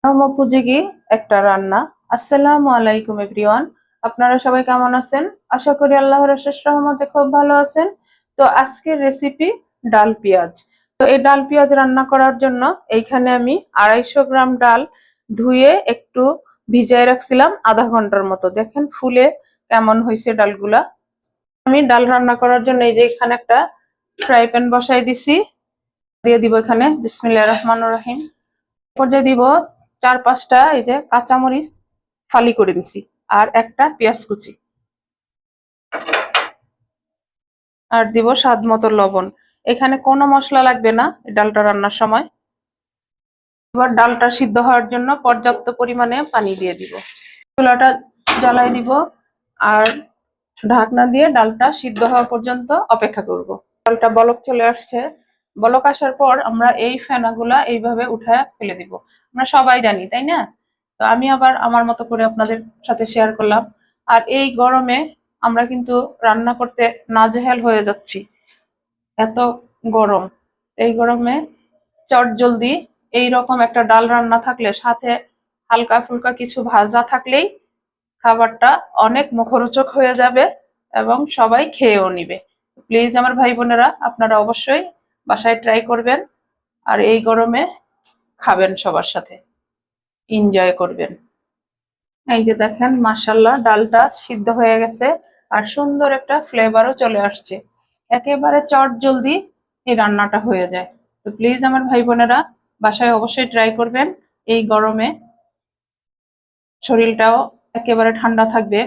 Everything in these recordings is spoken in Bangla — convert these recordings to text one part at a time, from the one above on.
উপযোগী একটা রান্না। আসসালামু আলাইকুম এভরিওয়ান, আপনারা সবাই কেমন আছেন? আশা করি আল্লাহর অশেষ রহমতে খুব ভালো আছেন। তো আজকের রেসিপি ডাল পেঁয়াজ। তো এই ডাল পেঁয়াজ রান্না করার জন্য এইখানে আমি 250 গ্রাম ডাল ধুয়ে একটু ভিজায় রাখছিলাম আধা ঘন্টার মতো। দেখেন ফুলে কেমন হয়েছে ডালগুলা। আমি ডাল রান্না করার জন্য এই যে এখানে একটা ফ্রাই প্যান বসাই দিছি, দিয়ে দিব এখানে বিসমিল্লাহির রহমানির রহিম। পর্যায়ে দিব 4-5টা এই যে কাঁচামরিচ ফালি করে নিছি, আর একটা পেঁয়াজ কুচি, আর দিব স্বাদ মতো লবণ। এখানে কোনো মশলা লাগবে না ডালটা রান্নার সময়। এবার ডালটা সিদ্ধ হওয়ার জন্য পর্যাপ্ত পরিমাণে পানি দিয়ে দিব। চুলাটা জ্বালাই দিব আর ঢাকনা দিয়ে ডালটা সিদ্ধ হওয়া পর্যন্ত অপেক্ষা করব। ডালটা বলক চলে আসছে, বলক আসার পর আমরা এই ফেনাগুলা এইভাবে উঠায় ফেলে দিব। আমরা সবাই জানি, তাই না? তো আমি আবার আমার মতো করে আপনাদের সাথে শেয়ার করলাম। আর এই গরমে আমরা কিন্তু রান্না করতে নাজেহাল হয়ে যাচ্ছি, এত গরম। এই গরমে চট জলদি এইরকম একটা ডাল রান্না থাকলে, সাথে হালকা ফুলকা কিছু ভাজা থাকলেই খাবারটা অনেক মুখরোচক হয়ে যাবে এবং সবাই খেয়েও নিবে। প্লিজ আমার ভাই বোনেরা, আপনারা অবশ্যই বাসায় ট্রাই করবেন আর এই গরমে খাবেন, সবার সাথে এনজয় করবেন। এই যে দেখেন মাশাআল্লাহ ডালটা সিদ্ধ হয়ে গেছে আর সুন্দর একটা ফ্লেভারও চলে আসছে। একেবারে চট জলদি এই রান্নাটা হয়ে যায়। তো প্লিজ আমার ভাই বোনেরা বাসায় অবশ্যই ট্রাই করবেন। এই গরমে শরীরটাও একেবারে ঠান্ডা থাকবে,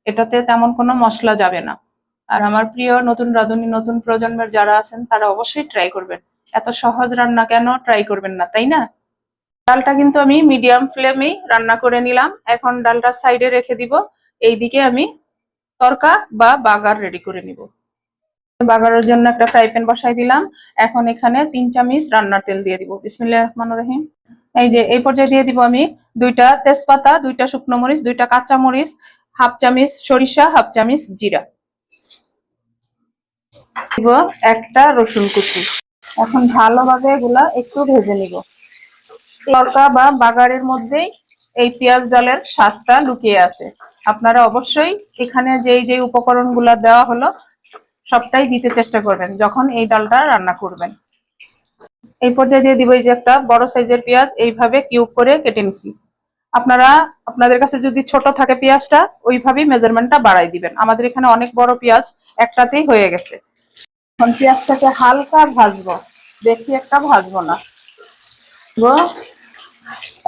এটাতে তেমন কোনো মশলা যাবে না। আর আমার প্রিয় নতুন রাঁধুনি, নতুন প্রজন্মের যারা আছেন তারা অবশ্যই ট্রাই করবেন। এত সহজ রান্না কেন ট্রাই করবেন না, তাই না? ডালটা কিন্তু আমি মিডিয়াম ফ্লেমেই রান্না করে নিলাম। এখন ডালটা সাইডে রেখে দিব। এইদিকে আমি তরকা বা বাগার রেডি করে নিব। বাগারের জন্য একটা ফ্রাই প্যান বসাই দিলাম। এখন এখানে 3 চামচ রান্নার তেল দিয়ে দিব। বিসমিল্লাহির রহমানির রহিম। এই যে এই পর্যায়ে দিয়ে দিব আমি 2টা তেজপাতা, 2টা শুকনো মরিচ, 2টা কাঁচা মরিচ, হাফ চামচ সরিষা, হাফ চামচ জিরা দিব, একটা রসুন কুচি। এখন ভালোভাবে এগুলা একটু ভেজে নিব। তরকা বা বাগারের মধ্যেই এই পেঁয়াজ ডালের স্বাদটা লুকিয়ে আছে। আপনারা অবশ্যই এখানে যেই উপকরণগুলো দেওয়া হলো সবটাই দিতে চেষ্টা করবেন যখন এই ডালটা রান্না করবেন। এই পর্যায়ে দিয়ে দিব এই যে একটা বড় সাইজের পেঁয়াজ, এইভাবে কিউব করে কেটে নিছি। আপনারা আপনাদের কাছে যদি ছোট থাকে পেঁয়াজটা, ওইভাবেই মেজারমেন্টটা বাড়াই দিবেন। আমাদের এখানে অনেক বড় পেঁয়াজ, একটাতেই হয়ে গেছে। এখন পেঁয়াজটাকে হালকা ভাজবো, বেশি একটা ভাজবো না।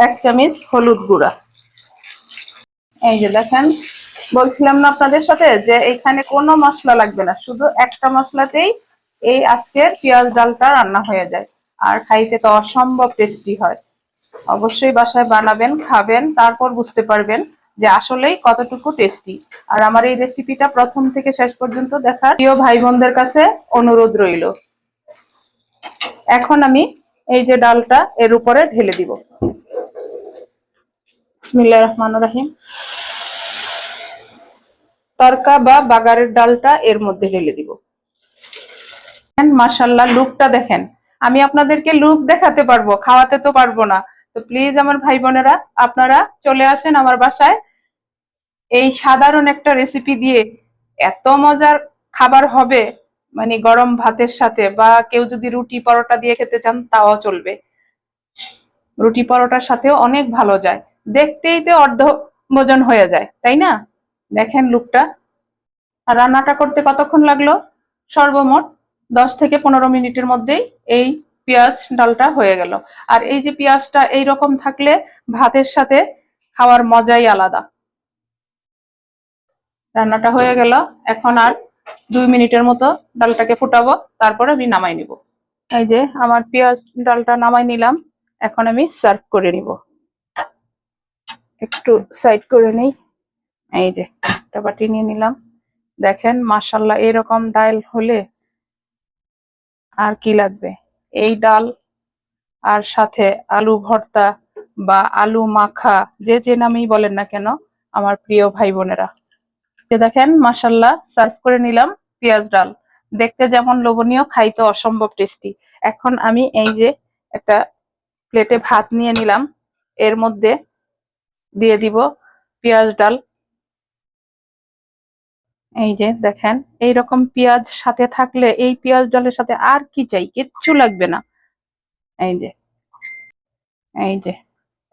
1 চামচ হলুদ গুঁড়া। এই যে দেখেন, বলছিলাম না আপনাদের সাথে যে এখানে কোনো মশলা লাগবে না, শুধু একটা মশলাতেই এই আজকের পেঁয়াজ ডালটা রান্না হয়ে যায়। আর খাইতে তো অসম্ভব টেস্টি হয়। অবশ্যই বাসায় বানাবেন, খাবেন, তারপর বুঝতে পারবেন যে আসলেই কতটুকু টেস্টি। আর আমার এই রেসিপিটা প্রথম থেকে শেষ পর্যন্ত দেখার প্রিয় ভাই বোনদের কাছে অনুরোধ রইল। এখন আমি এই যে ডালটা এর উপরে ঢেলে দিব। বিসমিল্লাহির রহমানির রহিম। তরকা বা বাগারের ডালটা এর মধ্যে ঢেলে দিব। মাশাআল্লাহ, লুকটা দেখেন। আমি আপনাদেরকে লুক দেখাতে পারবো, খাওয়াতে তো পারবো না। তো প্লিজ আমার ভাই বোনেরা, আপনারা চলে আসেন আমার বাসায়। এই সাধারণ একটা রেসিপি দিয়ে এত মজার খাবার হবে, মানে গরম ভাতের সাথে, বা কেউ যদি রুটি পরোটা দিয়ে খেতে চান তাও চলবে। রুটি পরোটার সাথেও অনেক ভালো যায়। দেখতেই তো অর্ধ ভোজন হয়ে যায়, তাই না? দেখেন লুকটা। আর রান্নাটা করতে কতক্ষণ লাগলো? সর্বমোট 10 থেকে 15 মিনিটের মধ্যেই এই পেঁয়াজ ডালটা হয়ে গেল। আর এই যে পেঁয়াজটা এইরকম থাকলে ভাতের সাথে খাওয়ার মজাই আলাদা। রান্নাটা হয়ে গেল। এখন আর 2 মিনিটের মতো ডালটাকে ফুটাবো, তারপর আমি নামাই নিব। এই যে আমার পেঁয়াজ ডালটা নামাই নিলাম। এখন আমি সার্ভ করে নিব। একটু সাইড করে নেই। এই যে একটা বাটি নিয়ে নিলাম। দেখেন মাশাআল্লাহ, এরকম ডাল হলে আর কি লাগবে? এই ডাল আর সাথে আলু ভর্তা বা আলু মাখা, যে নামেই বলেন না কেন আমার প্রিয় ভাই বোনেরা। দেখেন মাশাআল্লাহ, সার্ভ করে নিলাম পেঁয়াজ ডাল। দেখতে যেমন লোভনীয়, খাইতে অসম্ভব টেস্টি। এখন আমি এই যে একটা প্লেটে ভাত নিয়ে নিলাম। এর মধ্যে দিয়ে দিব পেঁয়াজ ডাল। এই যে দেখেন, এইরকম পেঁয়াজ সাথে থাকলে এই পেঁয়াজ ডালের সাথে আর কি চাই, কিচ্ছু লাগবে না। এই যে এই যে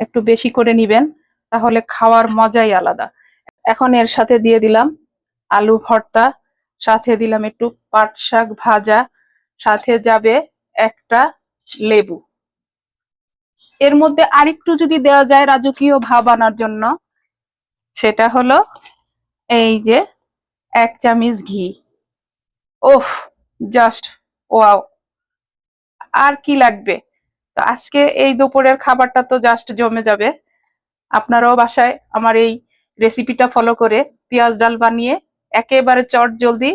একটু বেশি করে নিবেন, তাহলে খাওয়ার মজাই আলাদা। এখন এর সাথে দিয়ে দিলাম আলু ভর্তা, সাথে দিলাম একটু পাট শাক ভাজা, সাথে যাবে একটা লেবু। এর মধ্যে আরেকটু যদি দেওয়া যায় রাজকীয় ভাব আনার জন্য, সেটা হলো এই যে 1 চামচ ঘি। ওফ, জাস্ট ওয়াও, আর কি লাগবে। তো আজকে এই দুপুরের খাবারটা তো জাস্ট জমে যাবে। আপনারাও বাসায় আমার এই রেসিপিটা ফলো করে পেঁয়াজ ডাল বানিয়ে একেবারে চট জলদি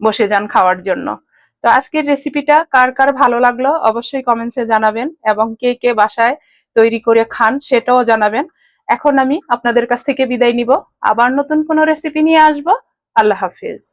বসে যান খাওয়ার জন্য। তো আজকের রেসিপিটা কার কার ভালো লাগলো অবশ্যই কমেন্টসে জানাবেন, এবং কে কে বাসায় তৈরি করে খান সেটাও জানাবেন। এখন আমি আপনাদের কাছ থেকে বিদায় নিব, আবার নতুন কোনো রেসিপি নিয়ে আসবো। আল্লাহ হাফিজ।